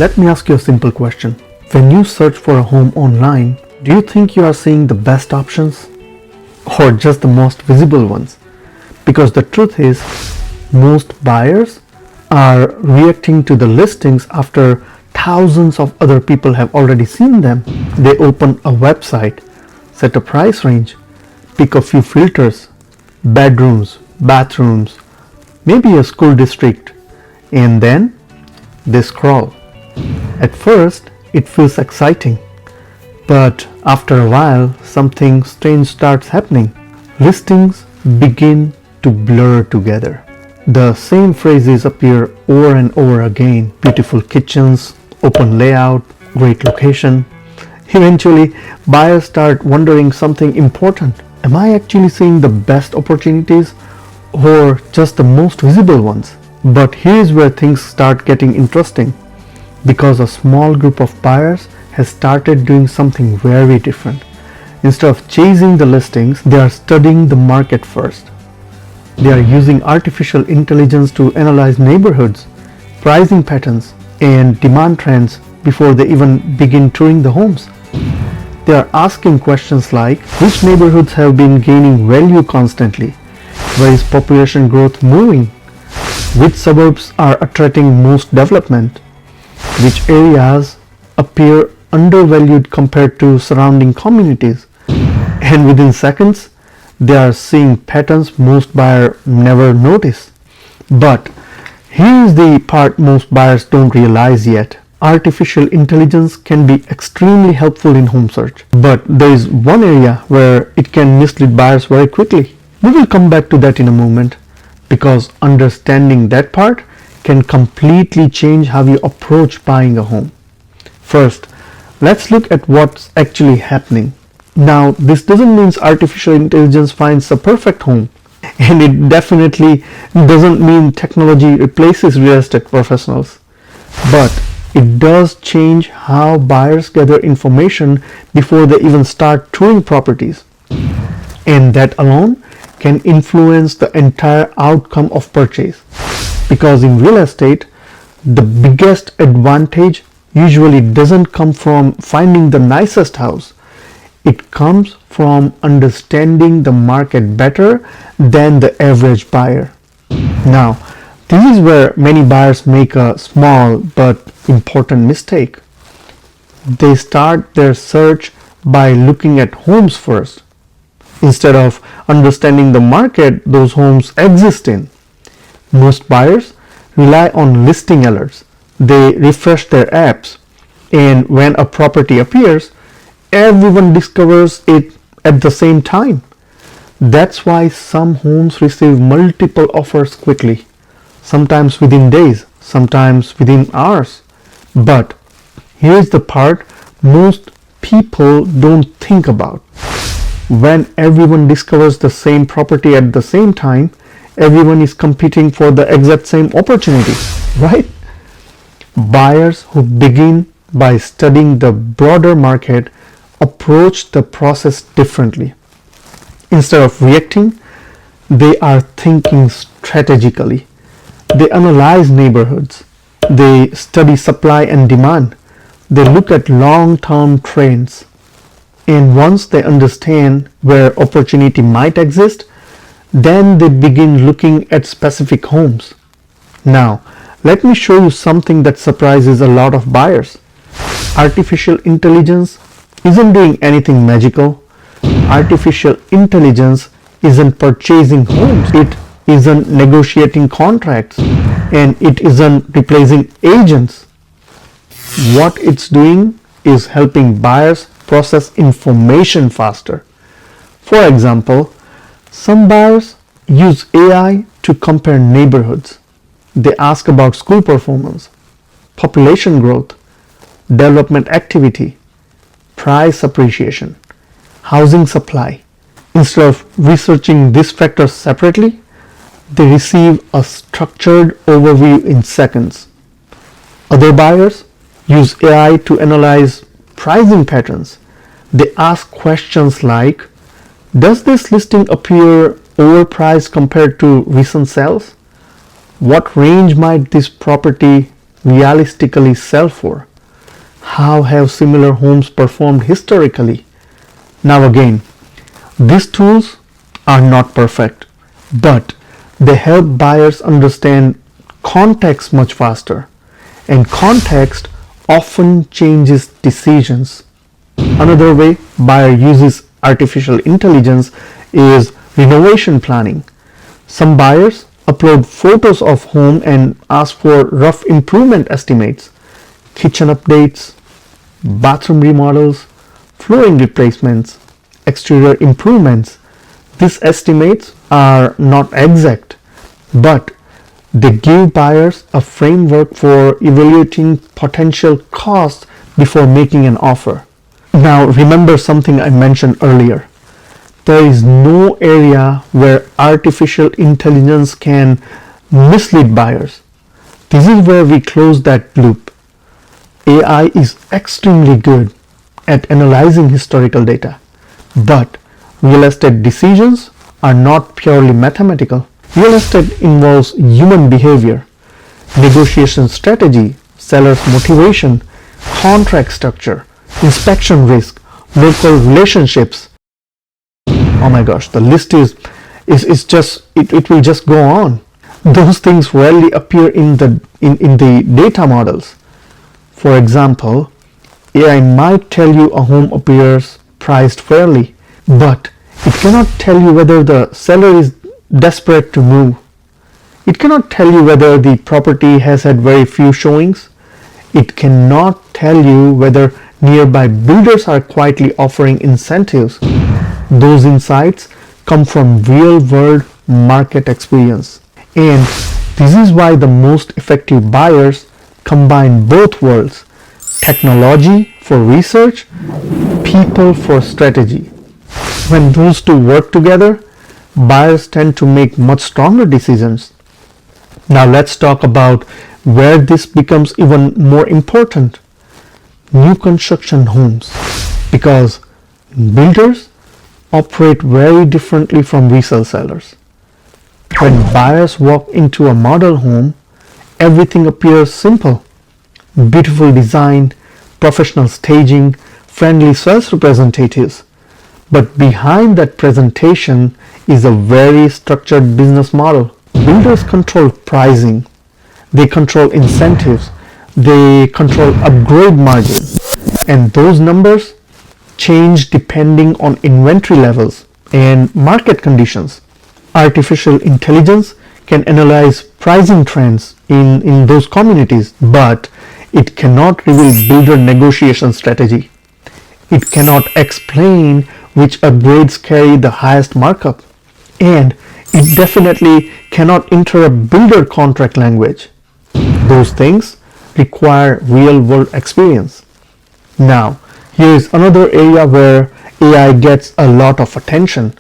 Let me ask you a simple question. When you search for a home online, do you think you are seeing the best options or just the most visible ones? Because the truth is, most buyers are reacting to the listings after thousands of other people have already seen them. They open a website, set a price range, pick a few filters, bedrooms, bathrooms, maybe a school district, and then they scroll. At first, it feels exciting, but after a while, something strange starts happening. Listings begin to blur together. The same phrases appear over and over again. Beautiful kitchens, open layout, great location. Eventually, buyers start wondering something important. Am I actually seeing the best opportunities or just the most visible ones? But here's where things start getting interesting, because a small group of buyers has started doing something very different. Instead of chasing the listings, they are studying the market first. They are using artificial intelligence to analyze neighborhoods, pricing patterns, and demand trends before they even begin touring the homes. They are asking questions like, which neighborhoods have been gaining value constantly? Where is population growth moving? Which suburbs are attracting most development? Which areas appear undervalued compared to surrounding communities? And within seconds, they are seeing patterns most buyers never notice. But here's the part most buyers don't realize yet. Artificial intelligence can be extremely helpful in home search, but there is one area where it can mislead buyers very quickly. We will come back to that in a moment, because understanding that part can completely change how you approach buying a home. First, let's look at what's actually happening. Now, this doesn't mean artificial intelligence finds the perfect home, and it definitely doesn't mean technology replaces real estate professionals, but it does change how buyers gather information before they even start touring properties. And that alone can influence the entire outcome of purchase. Because in real estate, the biggest advantage usually doesn't come from finding the nicest house. It comes from understanding the market better than the average buyer. Now, this is where many buyers make a small but important mistake. They start their search by looking at homes first, instead of understanding the market those homes exist in. Most buyers rely on listing alerts. They refresh their apps, and when a property appears, everyone discovers it at the same time. That's why some homes receive multiple offers quickly, sometimes within days, sometimes within hours. But here's the part most people don't think about. When everyone discovers the same property at the same time, everyone is competing for the exact same opportunity, right? Buyers who begin by studying the broader market approach the process differently. Instead of reacting, they are thinking strategically. They analyze neighborhoods. They study supply and demand. They look at long-term trends. And once they understand where opportunity might exist, then they begin looking at specific homes. Now, let me show you something that surprises a lot of buyers. Artificial intelligence isn't doing anything magical. Artificial intelligence isn't purchasing homes. It isn't negotiating contracts, and it isn't replacing agents. What it's doing is helping buyers process information faster. For example, some buyers use AI to compare neighborhoods. They ask about school performance, population growth, development activity, price appreciation, housing supply. Instead of researching these factors separately, they receive a structured overview in seconds. Other buyers use AI to analyze pricing patterns. They ask questions like, does this listing appear overpriced compared to recent sales? What range might this property realistically sell for? How have similar homes performed historically? Now again, these tools are not perfect, but they help buyers understand context much faster, and context often changes decisions. Another way buyer uses artificial intelligence is renovation planning. Some buyers upload photos of home and ask for rough improvement estimates, kitchen updates, bathroom remodels, flooring replacements, exterior improvements. These estimates are not exact, but they give buyers a framework for evaluating potential costs before making an offer. Now remember something I mentioned earlier. There is no area where artificial intelligence can mislead buyers. This is where we close that loop. AI is extremely good at analyzing historical data, but real estate decisions are not purely mathematical. Real estate involves human behavior, negotiation strategy, seller's motivation, contract structure, inspection risk, local relationships. Oh my gosh, the list is just it will just go on. Those things rarely appear in the data models. For example, AI might tell you a home appears priced fairly, but it cannot tell you whether the seller is desperate to move. It cannot tell you whether the property has had very few showings. It cannot tell you whether nearby builders are quietly offering incentives. Those insights come from real-world market experience. And this is why the most effective buyers combine both worlds: technology for research, people for strategy. When those two work together, buyers tend to make much stronger decisions. Now let's talk about where this becomes even more important: new construction homes, because builders operate very differently from resale sellers. When buyers walk into a model home, everything appears simple: beautiful design, professional staging, friendly sales representatives. But behind that presentation is a very structured business model. Builders control pricing, they control incentives, they control upgrade margins, and those numbers change depending on inventory levels and market conditions. Artificial intelligence can analyze pricing trends in those communities, but it cannot reveal builder negotiation strategy. It cannot explain which upgrades carry the highest markup, and it definitely cannot interrupt builder contract language. Those things require real-world experience. Now, here is another area where AI gets a lot of attention: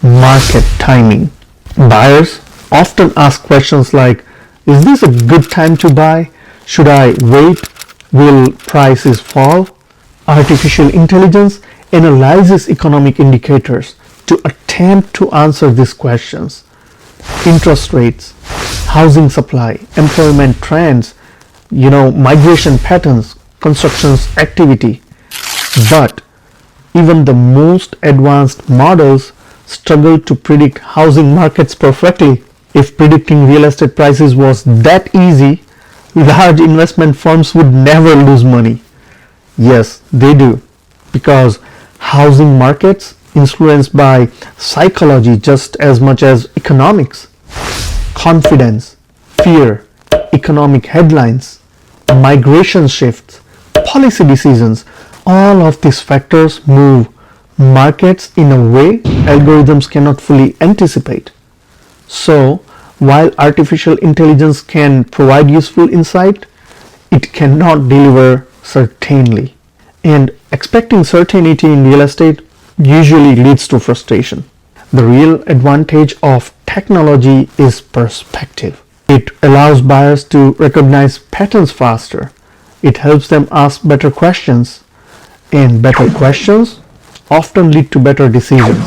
market timing. Buyers often ask questions like, is this a good time to buy? Should I wait? Will prices fall? Artificial intelligence analyzes economic indicators to attempt to answer these questions: interest rates, housing supply, employment trends, migration patterns, construction activity. But even the most advanced models struggle to predict housing markets perfectly. If predicting real estate prices was that easy, large investment firms would never lose money. Yes, they do, because housing markets influenced by psychology just as much as economics. Confidence, fear, economic headlines, migration shifts, policy decisions, all of these factors move markets in a way algorithms cannot fully anticipate. So, while artificial intelligence can provide useful insight, it cannot deliver certainly. And expecting certainty in real estate usually leads to frustration. The real advantage of technology is perspective. It allows buyers to recognize patterns faster. It helps them ask better questions, and better questions often lead to better decisions.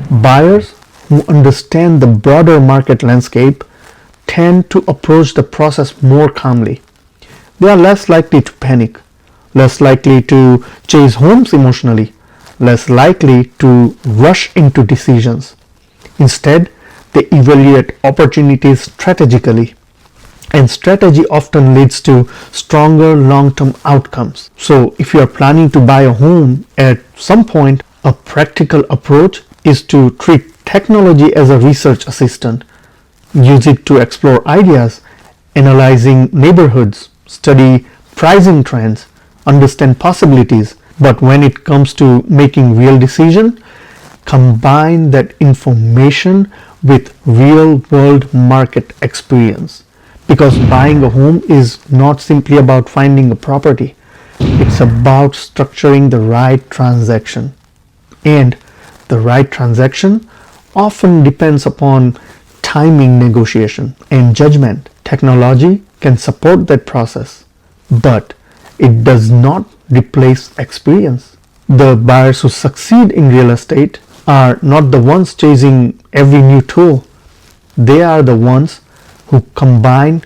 Buyers who understand the broader market landscape tend to approach the process more calmly. They are less likely to panic, less likely to chase homes emotionally, less likely to rush into decisions. Instead, they evaluate opportunities strategically, and strategy often leads to stronger long-term outcomes. So if you are planning to buy a home at some point, a practical approach is to treat technology as a research assistant. Use it to explore ideas, analyzing neighborhoods, study pricing trends, understand possibilities. But when it comes to making real decision, combine that information with real world market experience. Because buying a home is not simply about finding a property, it's about structuring the right transaction. And the right transaction often depends upon timing, negotiation, and judgment. Technology can support that process, but it does not replace experience. The buyers who succeed in real estate are not the ones chasing every new tool. They are the ones who combine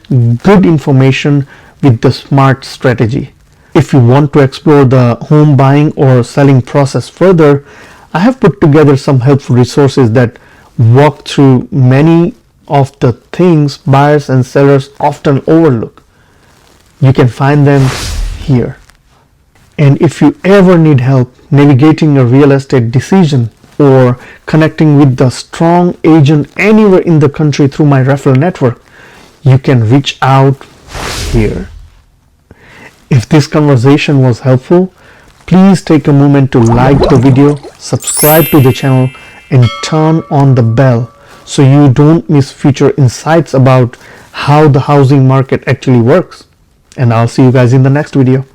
good information with the smart strategy. If you want to explore the home buying or selling process further, I have put together some helpful resources that walk through many of the things buyers and sellers often overlook. You can find them here. And if you ever need help navigating a real estate decision or connecting with the strong agent anywhere in the country through my referral network, you can reach out here. If this conversation was helpful, please take a moment to like the video, subscribe to the channel, and turn on the bell so you don't miss future insights about how the housing market actually works. And I'll see you guys in the next video.